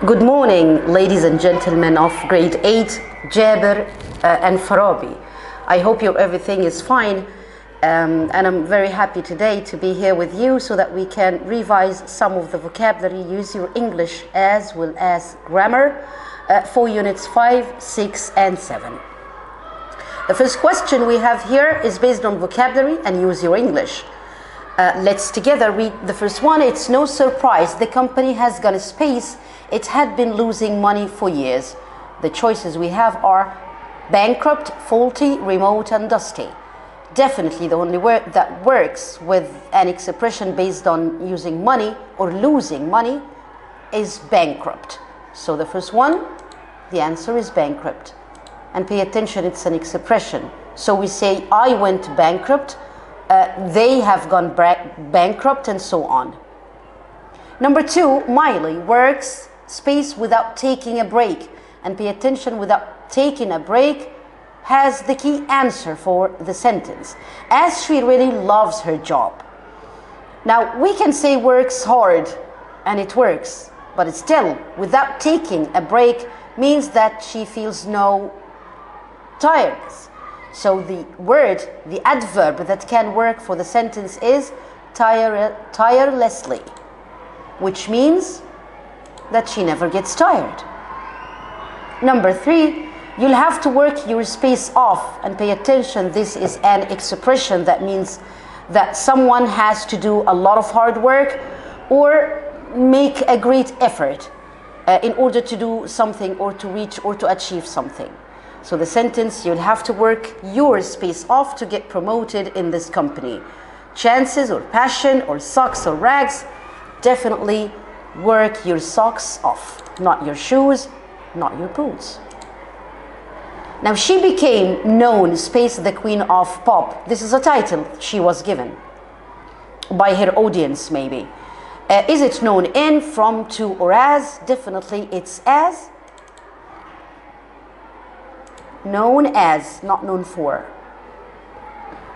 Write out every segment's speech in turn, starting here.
Good morning, ladies and gentlemen of grade 8, Jabir and Farabi. I hope everything is fine, and I'm very happy today to be here with you so that we can revise some of the vocabulary, use your English as well as grammar for units 5, 6 and 7. The first question we have here is based on vocabulary and use your English. Let's together read the first one. It's no surprise the company has gone space. It had been losing money for years. The choices we have are bankrupt, faulty, remote and dusty. Definitely the only word that works with an expression based on using money or losing money is bankrupt. So the first one, the answer is bankrupt. And pay attention, it's an expression. So we say I went bankrupt, they have gone bankrupt and so on. Number 2, Miley works space without taking a break, and pay attention, without taking a break has the key answer for the sentence, as she really loves her job. Now we can say works hard and it works, but it's still without taking a break means that she feels no tiredness. So the word, the adverb that can work for the sentence is tirelessly, which means that she never gets tired. Number 3, you'll have to work your space off, and pay attention, this is an expression that means that someone has to do a lot of hard work or make a great effort in order to do something or to reach or to achieve something. So the sentence, you'll have to work your space off to get promoted in this company. Chances or passion or socks or rags, definitely work your socks off, not your shoes, not your boots. Now she became known space the queen of pop. This is a title she was given by her audience maybe. Is it known in, from, to or as? Definitely it's as. Known as, not known for.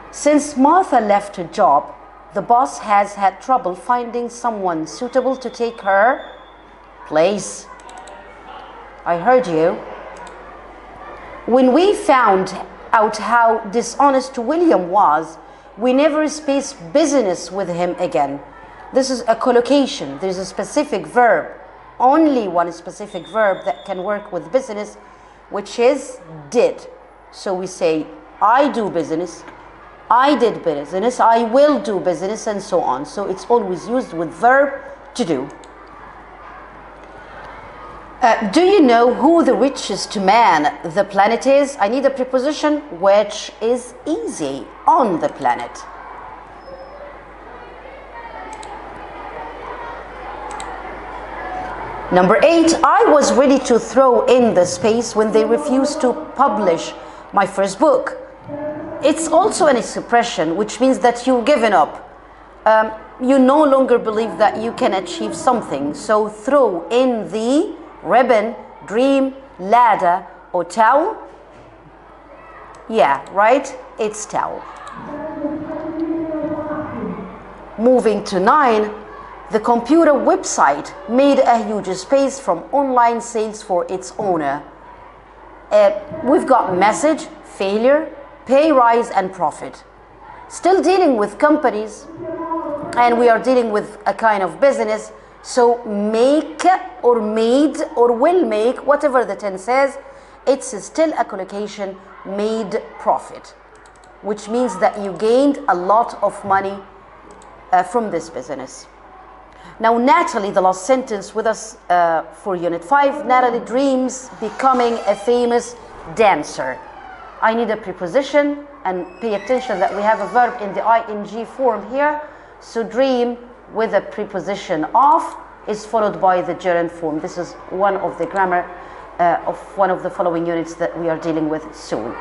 Since Martha left her job, the boss has had trouble finding someone suitable to take her place. I heard you. When we found out how dishonest William was, we never spaced business with him again. This is a collocation. There's a specific verb, only one specific verb that can work with business, which is did. So we say, I do business, I did business, I will do business, and so on. So it's always used with verb to do. Do you know who the richest man the planet is? I need a preposition which is easy, on the planet. Number 8, I was ready to throw in the space when they refused to publish my first book. It's also an expression which means that you've given up. You no longer believe that you can achieve something. So throw in the ribbon, dream, ladder, or towel. Yeah, right? It's towel. Moving to 9, the computer website made a huge space from online sales for its owner. We've got message, failure, pay rise and profit. Still dealing with companies, and we are dealing with a kind of business. So make or made or will make, whatever the tense says, it's still a collocation, made profit, which means that you gained a lot of money from this business. Now Natalie, the last sentence with us for unit 5, Natalie dreams becoming a famous dancer. I need a preposition, and pay attention that we have a verb in the ing form here. So dream with a preposition of is followed by the gerund form. This is one of the grammar of one of the following units that we are dealing with soon.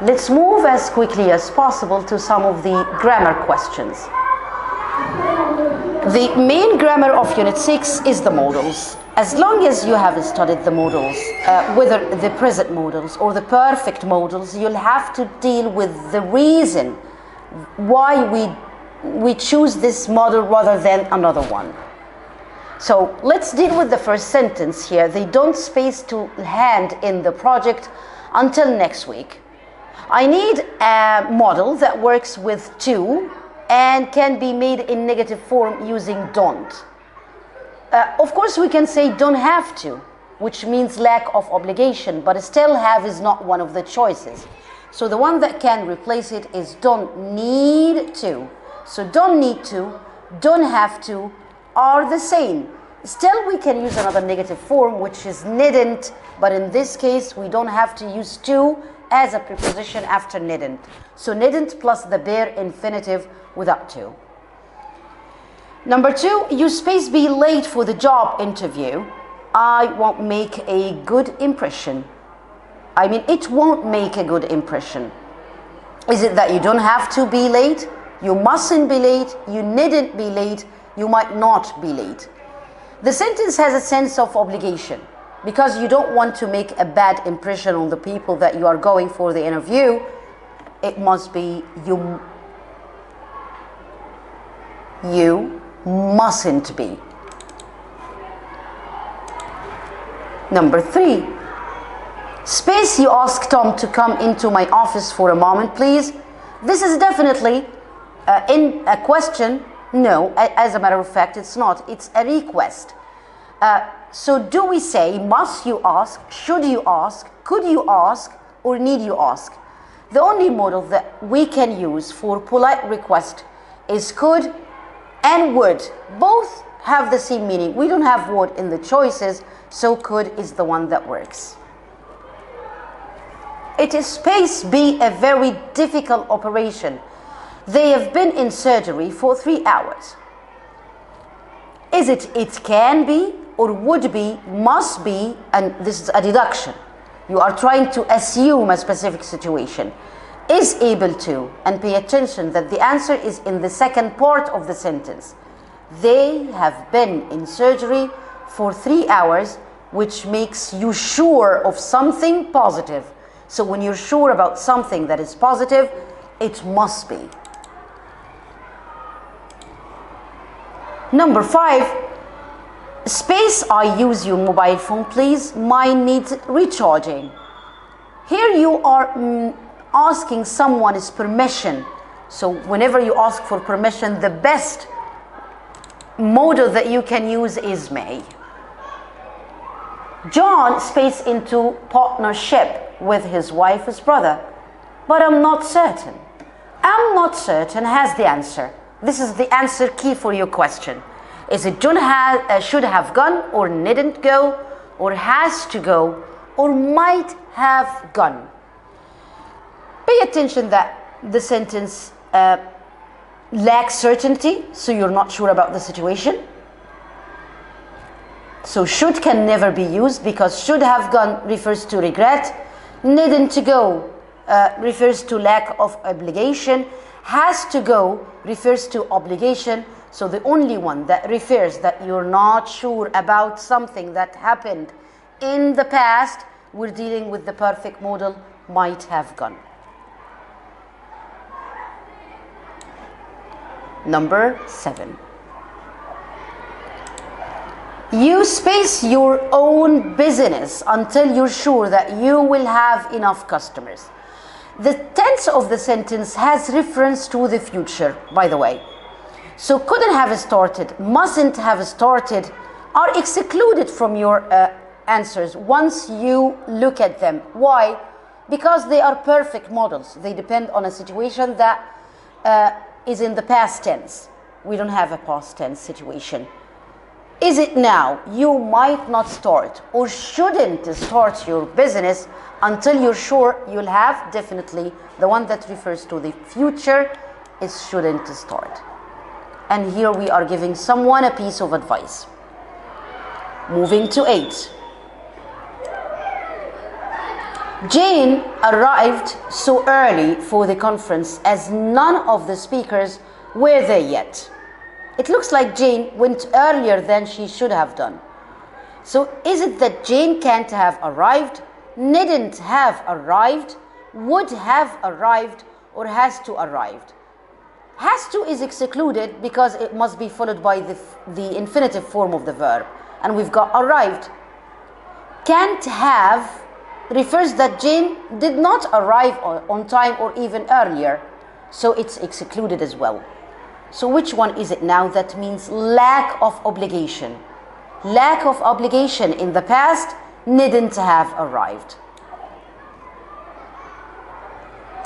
Let's move as quickly as possible to some of the grammar questions. The main grammar of unit 6 is the modals. As long as you have studied the modals, whether the present modals or the perfect modals, you'll have to deal with the reason why we choose this model rather than another one. So let's deal with the first sentence here. They don't space to hand in the project until next week. I need a model that works with to and can be made in negative form using don't. Of course, we can say don't have to, which means lack of obligation, but still have is not one of the choices. So the one that can replace it is don't need to. So don't need to, don't have to are the same. Still, we can use another negative form, which is needn't, but in this case, we don't have to use to as a preposition after needn't. So needn't plus the bare infinitive without to. Number 2, you space be late for the job interview. I won't make a good impression. I mean, it won't make a good impression. Is it that you don't have to be late? You mustn't be late. You needn't be late. You might not be late. The sentence has a sense of obligation because you don't want to make a bad impression on the people that you are going for the interview. It must be you mustn't be. Number 3, space you ask Tom to come into my office for a moment, please. This is definitely in a question. No, as a matter of fact, it's not. It's a request. So do we say must you ask, should you ask, could you ask, or need you ask? The only model that we can use for polite request is could and would. Both have the same meaning. We don't have would in the choices, so could is the one that works. It is space be a very difficult operation. They have been in surgery for 3 hours. Is it can be, or would be, must be, and this is a deduction. You are trying to assume a specific situation. Is able to, and pay attention that the answer is in the second part of the sentence. They have been in surgery for 3 hours, which makes you sure of something positive. So when you're sure about something that is positive, it must be. Number 5, space I use your mobile phone, please. Mine needs recharging. Here you are asking someone's permission. So whenever you ask for permission, the best model that you can use is may. John space into partnership with his wife's brother, but I'm not certain. I'm not certain has the answer. This is the answer key for your question. Is it should have gone, or needn't go, or has to go, or might have gone? Pay attention that the sentence lacks certainty, so you're not sure about the situation. So should can never be used because should have gone refers to regret. Needn't to go refers to lack of obligation. Has to go refers to obligation. So the only one that refers that you're not sure about something that happened in the past, we're dealing with the perfect model, might have gone. Number 7. You space your own business until you're sure that you will have enough customers. The tense of the sentence has reference to the future, by the way. So couldn't have started, mustn't have started are excluded from your answers once you look at them. Why? Because they are perfect models. They depend on a situation that is in the past tense. We don't have a past tense situation. Is it now? You might not start or shouldn't start your business until you're sure you'll have. Definitely the one that refers to the future is shouldn't start. And here we are giving someone a piece of advice. Moving to 8. Jane arrived so early for the conference as none of the speakers were there yet. It looks like Jane went earlier than she should have done. So is it that Jane can't have arrived, needn't have arrived, would have arrived, or has to arrive? Has to is excluded because it must be followed by the infinitive form of the verb. And we've got arrived. Can't have refers that Jane did not arrive on time or even earlier. So it's excluded as well. So which one is it now? That means lack of obligation. Lack of obligation in the past, needn't have arrived.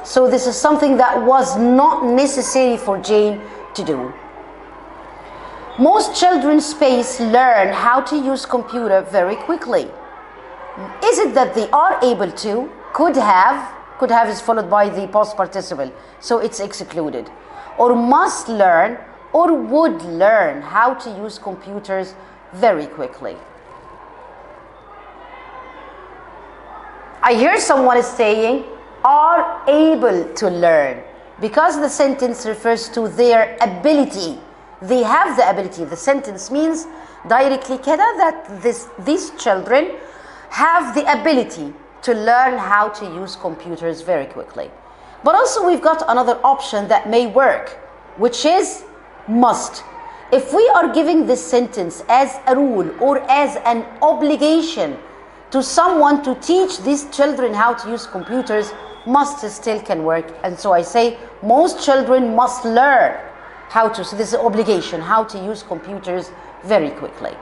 So this is something that was not necessary for Jane to do. Most children space learn how to use computer very quickly. Is it that they are able to? Could have is followed by the past participle, so it's excluded. Or must learn or would learn how to use computers very quickly. I hear someone is saying are able to learn because the sentence refers to their ability. They have the ability. The sentence means directly كده that these children have the ability to learn how to use computers very quickly. But also we've got another option that may work, which is must. If we are giving this sentence as a rule or as an obligation to someone to teach these children how to use computers, must still can work. And so I say most children must learn how to, so this is obligation, how to use computers very quickly.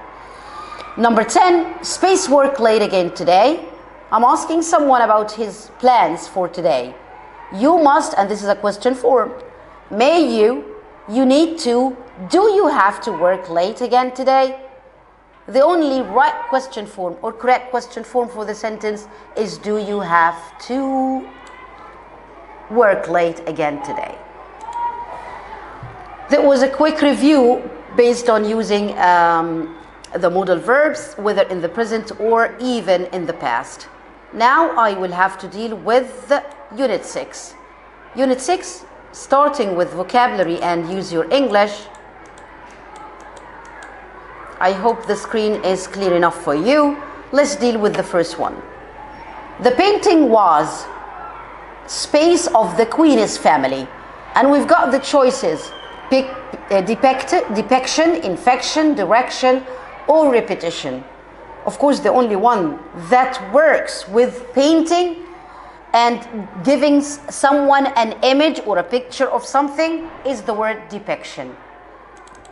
Number 10, space work late again today. I'm asking someone about his plans for today. You must, and this is a question form, may you need to, do you have to work late again today? The only right question form or correct question form for the sentence is do you have to work late again today? There was a quick review based on using the modal verbs, whether in the present or even in the past. Now I will have to deal with Unit 6. Unit 6, starting with vocabulary and use your English. I hope the screen is clear enough for you. Let's deal with the first one. The painting was space of the Queen's family. And we've got the choices. Depiction, infection, direction, or repetition. Of course, the only one that works with painting and giving someone an image or a picture of something is the word depiction.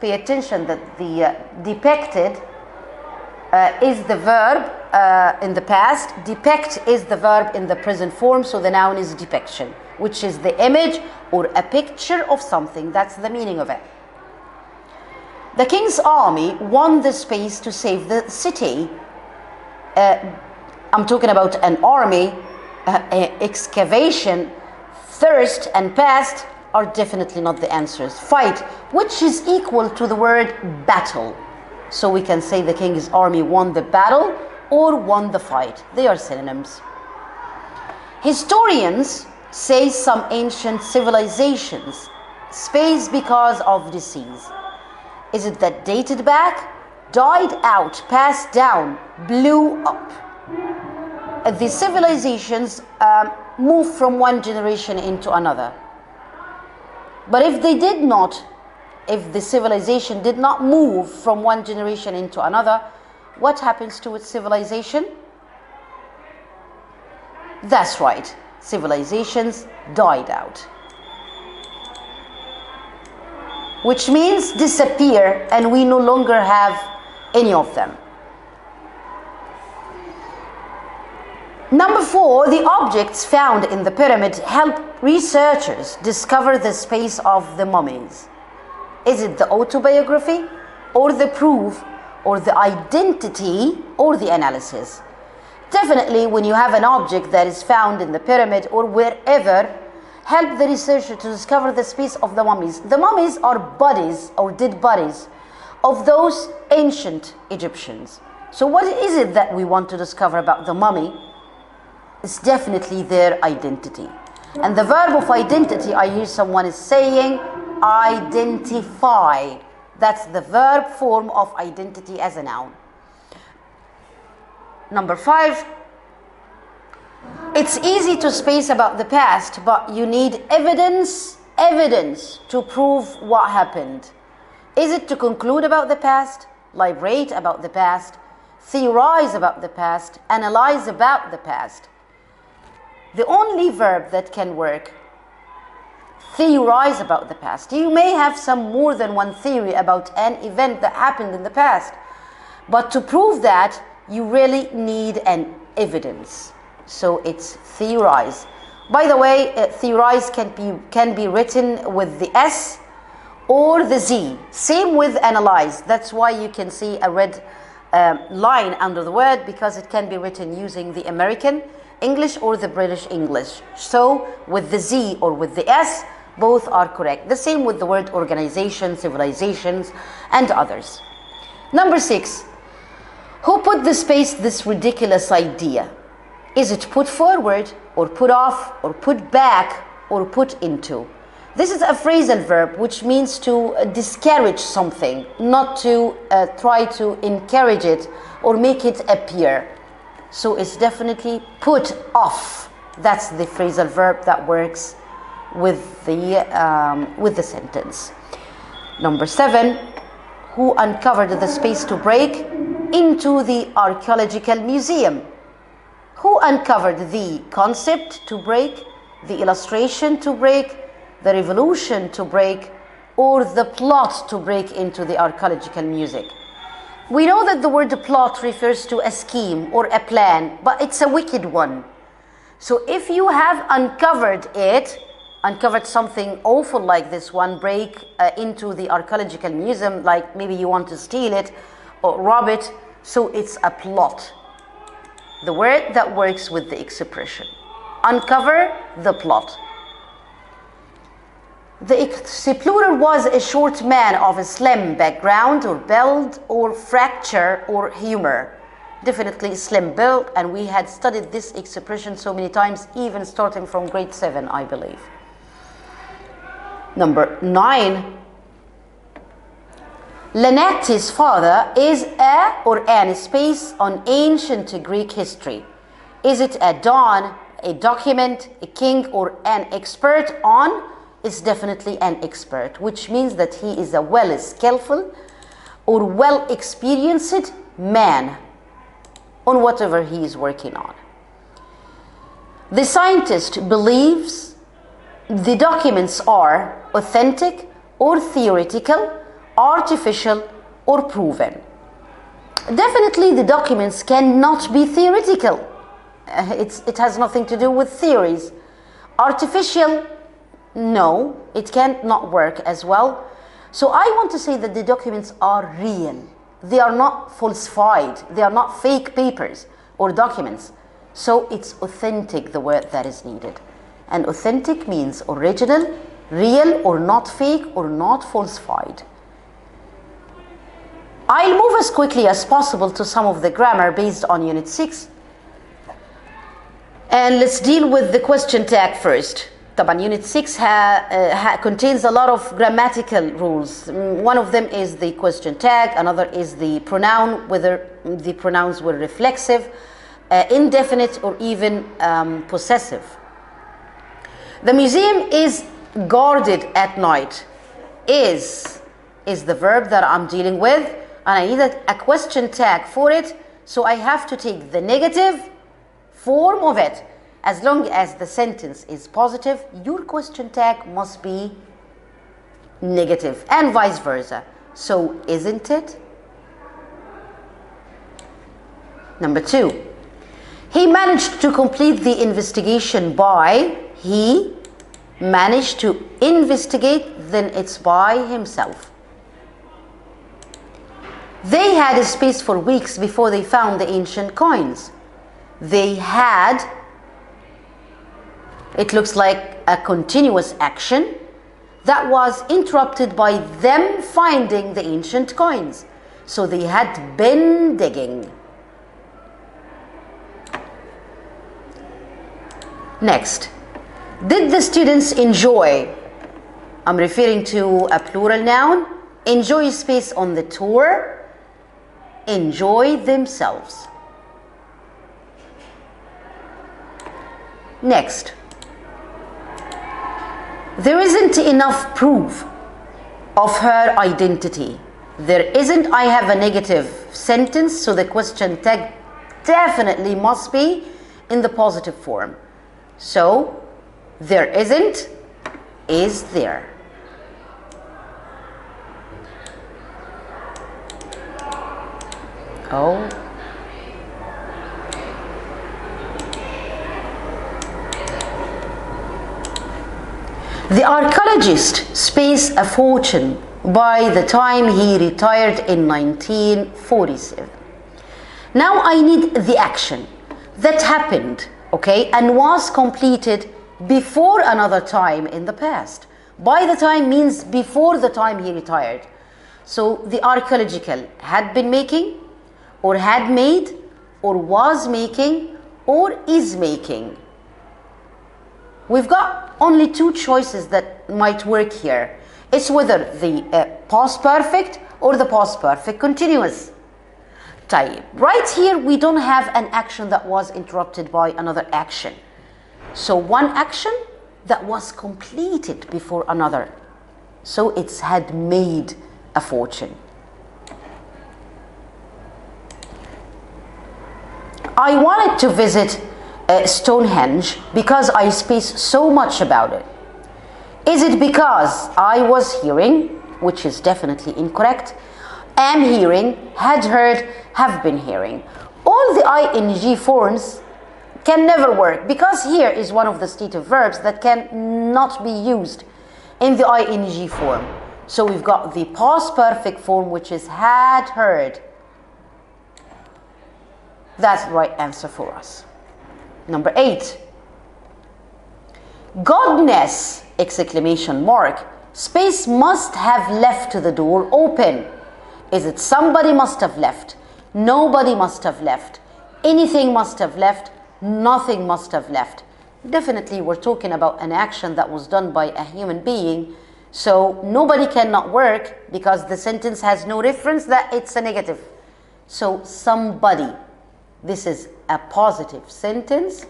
Pay attention that the depicted is the verb in the past. Depict is the verb in the present form, so the noun is depiction, which is the image or a picture of something. That's the meaning of it. The king's army won the space to save the city. I'm talking about an army. Excavation, thirst, and past are definitely not the answers. Fight, which is equal to the word battle. So we can say the king's army won the battle or won the fight. They are synonyms. Historians say some ancient civilizations space because of disease. Is it that dated back, died out, passed down, blew up? The civilizations move from one generation into another. But if they did not, if the civilization did not move from one generation into another, what happens to its civilization? That's right, civilizations died out. Which means disappear, and we no longer have any of them. Number 4, the objects found in the pyramid help researchers discover the space of the mummies. Is it the autobiography, or the proof, or the identity, or the analysis? Definitely, when you have an object that is found in the pyramid or wherever, help the researcher to discover the space of the mummies. The mummies are bodies or dead bodies of those ancient Egyptians. So what is it that we want to discover about the mummy? It's definitely their identity. And the verb of identity, I hear someone is saying identify. That's the verb form of identity as a noun. Number 5, it's easy to space about the past, but you need evidence evidence to prove what happened. Is it to conclude about the past, liberate about the past, theorize about the past, analyze about the past? The only verb that can work, theorize about the past. You may have some more than one theory about an event that happened in the past, but to prove that, you really need an evidence. So it's theorize. By the way, theorize can be written with the S or the Z. Same with analyze. That's why you can see a red line under the word, because it can be written using the American English or the British English. So with the Z or with the S, both are correct. The same with the word organization, civilizations, and others. Number 6. Who put this ridiculous idea? Is it put forward, or put off, or put back, or put into? This is a phrasal verb which means to discourage something, not to try to encourage it or make it appear. So it's definitely put off. That's the phrasal verb that works with the sentence. Number 7. Who uncovered the space to break into the archaeological museum? Who uncovered the concept to break, the illustration to break, the revolution to break, or the plot to break into the archaeological museum? We know that the word plot refers to a scheme or a plan, but it's a wicked one. So if you have uncovered something awful like this one, break into the archaeological museum, like maybe you want to steal it or rob it, so it's a plot. The word that works with the expression. Uncover the plot. The explorer was a short man of a slim background or build or fracture or humor. Definitely slim build, and we had studied this expression so many times, even starting from grade 7, I believe. Number 9. Lenati's father is a or an space on ancient Greek history. Is it a don, a document, a king, or an expert on? It's definitely an expert, which means that he is a well skillful or well experienced man on whatever he is working on. The scientist believes the documents are authentic or theoretical, artificial or proven. Definitely the documents cannot be theoretical. It has nothing to do with theories. Artificial, no, it can't not work as well. So I want to say that the documents are real. They are not falsified. They are not fake papers or documents. So it's authentic, the word that is needed. And authentic means original, real, or not fake, or not falsified. I'll move as quickly as possible to some of the grammar based on Unit 6. And let's deal with the question tag first. Unit 6 contains a lot of grammatical rules. One of them is the question tag, another is the pronoun, whether the pronouns were reflexive, indefinite, or even possessive. The museum is guarded at night. Is the verb that I'm dealing with, and I need a question tag for it, so I have to take the negative form of it. As long as the sentence is positive, your question tag must be negative, and vice versa. So, isn't it? Number 2. He managed to complete the investigation by. He managed to investigate, then it's by himself. They had a space for weeks before they found the ancient coins. They had. It looks like a continuous action that was interrupted by them finding the ancient coins. So they had been digging. Next, did the students enjoy? I'm referring to a plural noun. Enjoy space on the tour. Enjoy themselves. Next. There isn't enough proof of her identity. There isn't, I have a negative sentence, so the question tag definitely must be in the positive form. So, there isn't, is there. Oh. The archaeologist spent a fortune by the time he retired in 1947. Now I need the action that happened, okay, and was completed before another time in the past. By the time means before the time he retired. So the archaeological had been making, or had made, or was making, or is making. We've got only two choices that might work here. It's whether the past perfect or the past perfect continuous. طيب, right here we don't have an action that was interrupted by another action. So one action that was completed before another. So it's had made a fortune. I wanted to visit Stonehenge because I speak so much about it. Is it because I was hearing, which is definitely incorrect, am hearing, had heard, have been hearing? All the ing forms can never work because here is one of the stative verbs that can not be used in the ing form. So we've got the past perfect form, which is had heard. That's the right answer for us. Number 8. Godness, exclamation mark, space must have left the door open. Is it somebody must have left? Nobody must have left. Anything must have left. Nothing must have left. Definitely we're talking about an action that was done by a human being. So nobody cannot work because the sentence has no reference that it's a negative. So somebody. This is a positive sentence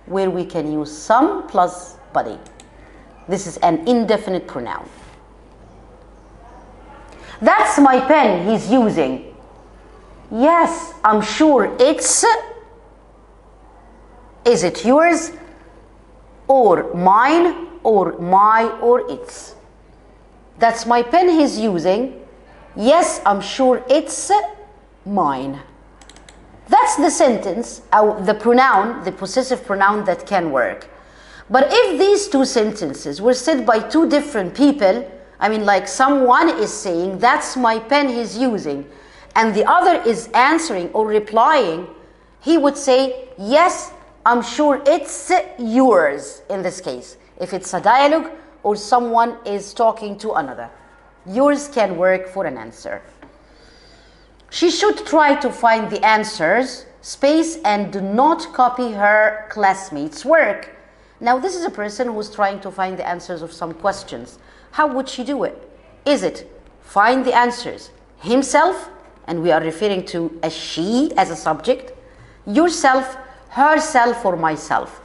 where we can use some plus body. This is an indefinite pronoun. That's my pen he's using. Yes, I'm sure it's. Is it yours? Or mine? Or my? Or its? That's my pen he's using. Yes, I'm sure it's mine. That's the sentence, the pronoun, the possessive pronoun that can work. But if these two sentences were said by two different people, I mean, like someone is saying, that's my pen he's using, and the other is answering or replying, he would say, yes, I'm sure it's yours in this case. If it's a dialogue or someone is talking to another, yours can work for an answer. She should try to find the answers, space, and do not copy her classmates' work. Now, this is a person who's trying to find the answers of some questions. How would she do it? Is it find the answers himself, and we are referring to a she as a subject, yourself, herself, or myself?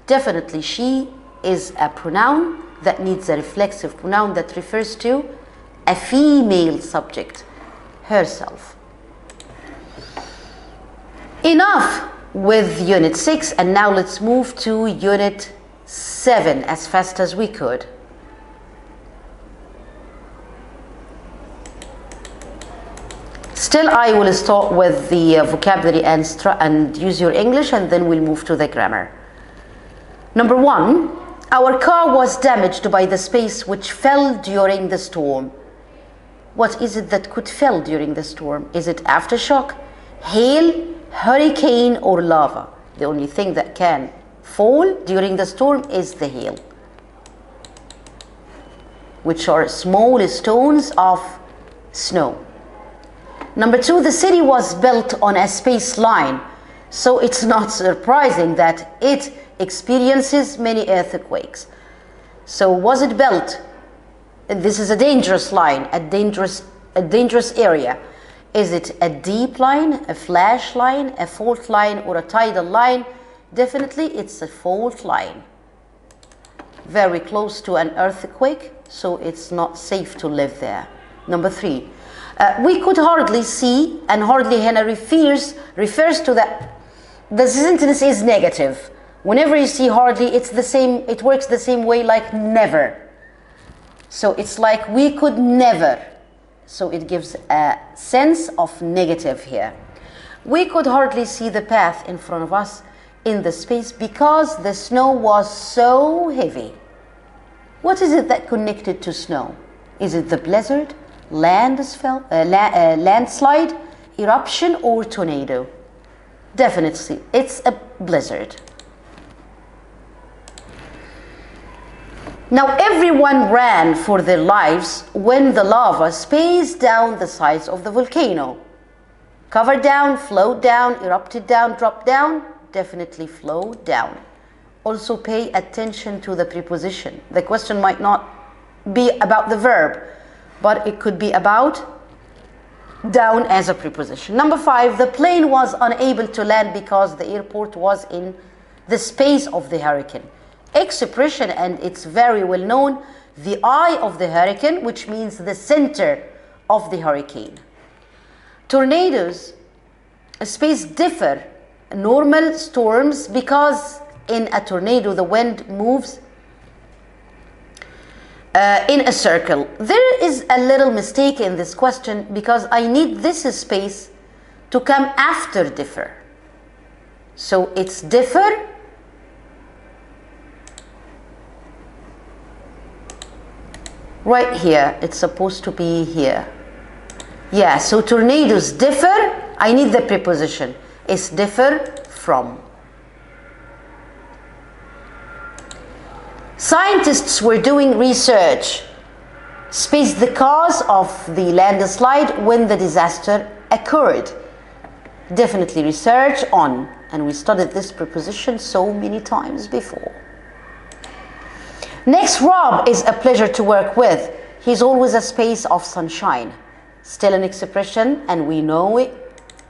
Definitely, she is a pronoun that needs a reflexive pronoun that refers to a female subject, herself. Enough with Unit 6, and now let's move to Unit 7 as fast as we could. Still, I will start with the vocabulary and use your English, and then we'll move to the grammar. Number 1, our car was damaged by the space which fell during the storm. What is it that could fall during the storm? Is it aftershock, hail, hurricane, or lava? The only thing that can fall during the storm is the hail, which are small stones of snow. Number 2, the city was built on a space line, so it's not surprising that it experiences many earthquakes. So was it built? This is a dangerous line, a dangerous area. Is it a deep line, a flash line, a fault line, or a tidal line? Definitely it's a fault line. very close to an earthquake, so it's not safe to live there. Number 3, we could hardly see, and hardly Hannah refers to that. The sentence is negative. Whenever you see hardly, it's the same, it works the same way like never. So it's like we could never. So it gives a sense of negative here. We could hardly see the path in front of us in the space because the snow was so heavy. What is it that connected to snow? Is it the blizzard, landslide, eruption, or tornado? Definitely, it's a blizzard. Now everyone ran for their lives when the lava spaced down the sides of the volcano. Covered down, flowed down, erupted down, dropped down, definitely flowed down. Also pay attention to the preposition. The question might not be about the verb, but it could be about down as a preposition. Number 5, the plane was unable to land because the airport was in the space of the hurricane. Expression, and it's very well known, the eye of the hurricane, which means the center of the hurricane. Tornadoes space differ normal storms because in a tornado the wind moves in a circle. There is a little mistake in this question because I need this space to come after differ. So it's differ right here. It's supposed to be here. Yeah, so tornadoes differ. I need the preposition. It's differ from. Scientists were doing research. Space the cause of the landslide when the disaster occurred. Definitely research on. And we studied this preposition so many times before. Next, Rob is a pleasure to work with. He's always a space of sunshine. Still an expression, and we know it.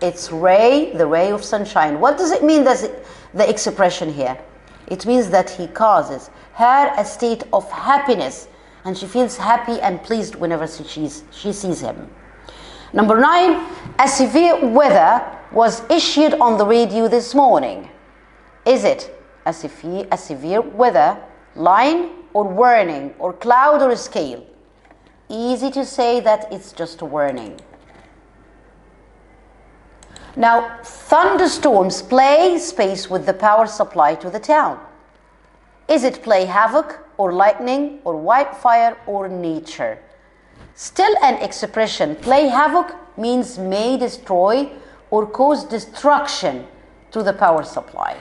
It's ray, the ray of sunshine. What does it mean, the expression here? It means that he causes her a state of happiness, and she feels happy and pleased whenever she sees him. Number 9, a severe weather was issued on the radio this morning. Is it a severe weather, line, or warning, or cloud, or scale? Easy to say that it's just a warning. Now, thunderstorms play space with the power supply to the town. Is it play havoc, or lightning, or wildfire, or nature? Still an expression. Play havoc means may destroy or cause destruction to the power supply.